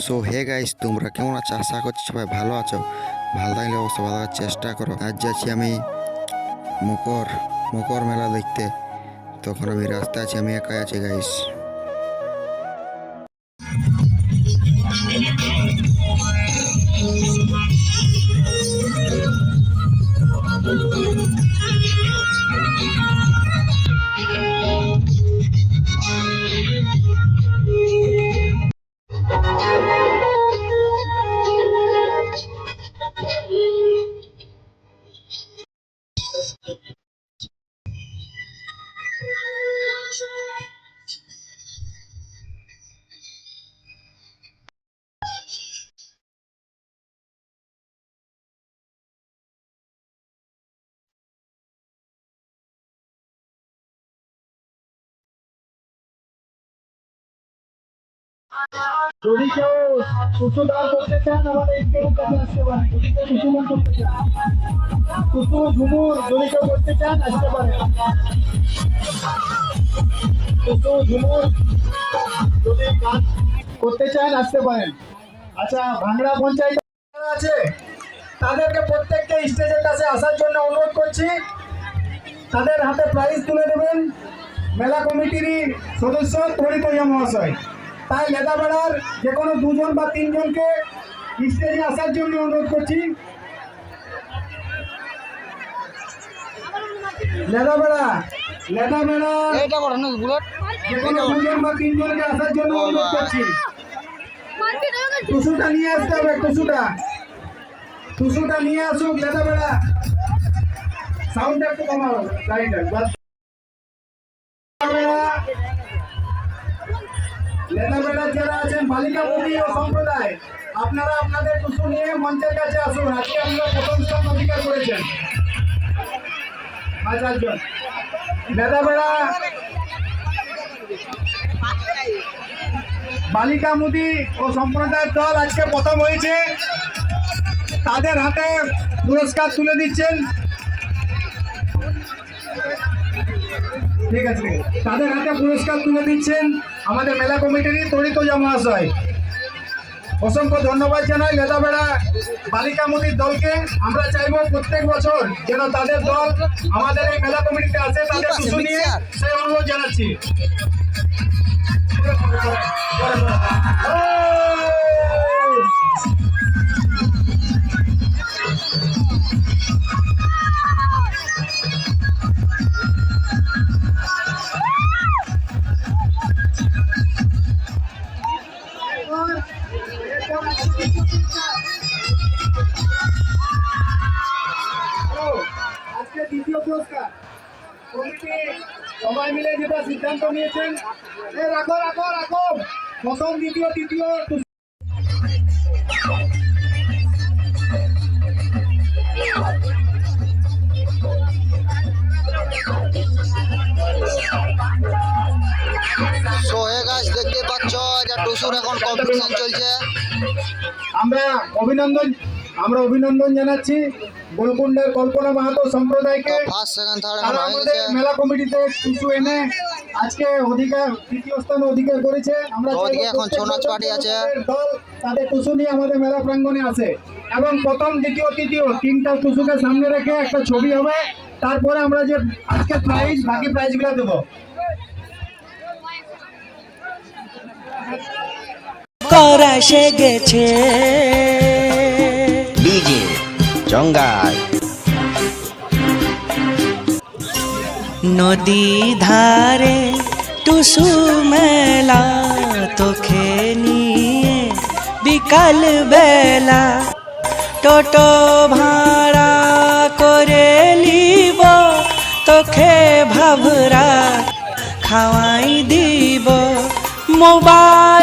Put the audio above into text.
So hey guys, তোমরা কেমন আছো? আশা করছি সবাই ভালো আছো। ভালো থাকলে অবশ্যই ভালো থাকার চেষ্টা করো। আজ যাচ্ছি আমি মকর মেলা দেখতে। তখন আমি রাস্তায় আছি, আমি একাই আছি গাইস। যদি কেউ টুসু দান করতে চান আমাদের স্কুলের কাছে আসতে পারেন। টুসু দান করতে চান, টুসু ঝুমুর যদি কেউ করতে চান আসতে পারেন। টুসু ঝুমুর যদি গান করতে চান আসতে পারেন। আচ্ছা, ভাঙড়া পঞ্চায়েত আছে, তাদেরকে প্রত্যেককে স্টেজের কাছে আসার জন্য অনুরোধ করছি। তাদের হাতে প্রাইজ তুলে দেবেন মেলা কমিটির সদস্য তরিতইয়া মহাশয়। তাই লেদাবেড়ার যে কোনো দুজন বা তিনজনকে স্টেজে আসার জন্য অনুরোধ করছি। লেদাবেড়া যে কোনো দুজন বা তিনজনকে আসার জন্য অনুরোধ করছি। টুসুটা নিয়ে আসতে হবে, টুসুটা নিয়ে আসুক লেদাবেড়া। সাউন্ডটা একটু কমাও গাড়িটা। লেদাবেড়ার যারা আছেন বালিকা মুদি ও সম্প্রদায়, আপনারা আপনাদের টুসু নিয়ে মঞ্চের কাছে আসুন। আজকে আপনারা প্রথম স্থান অধিকার করেছেন 5 জন। লেদাবেড়া বালিকা মুদি ও সম্প্রদায়ের দল আজকে প্রথম হয়েছে। তাদের হাতে পুরস্কার তুলে দিচ্ছেন। ঠিক আছে, তাদের হাতে পুরস্কার তুলে দিচ্ছেন আমাদের মেলা কমিটির তরিতইয়া মহাশয়। অসংখ্য ধন্যবাদ জানাই লেদাবেড়া বালিকা মুদির দলকে। আমরা চাইবো প্রত্যেক বছর যেন তাদের দল আমাদের এই মেলা কমিটিতে আসে, তাদের টুসু নিয়ে, সেই অনুরোধ জানাচ্ছি। আজকে দ্বিতীয় পুরস্কার কমিটি সবাই মিলে যেটা সিদ্ধান্ত নিয়েছেন, রাখো প্রথম দ্বিতীয় তৃতীয়। সো হে গাইস, দেখতে পাচ্ছ যে টুসুর এখন কম্পিটিশন চলছে। আমরা অভিনন্দন জানাচ্ছি গোলকুন্ডের কল্পনা মাহাতো সম্প্রদায়কে। ফার্স্ট সেকেন্ড থার্ড তারা এখন হয়ে আমাদের গেছে। মেলা কমিটিতে টুসু এনে আজকে তৃতীয় স্থান অধিকার করেছে। আমরা ওদিকে এখন ছৌ নাচ পার্টি আছে। দল তাদের টুসু নিয়ে আমাদের মেলা প্রাঙ্গণে আছে এবং প্রথম দ্বিতীয় তৃতীয় তিনটা টুসুকে সামনে রেখে একটা ছবি হবে। তারপরে আমরা যে আজকে বাকি প্রাইজগুলো দেবো। করসে গেছে ডিজে জঙ্গাই নদী ধারে টুসু মেলা তোকে নিয়ে বিকাল বেলা টোটো ভাড়া করে লিব তোকে ভাবরা খাওয়াই দিব মোবাইল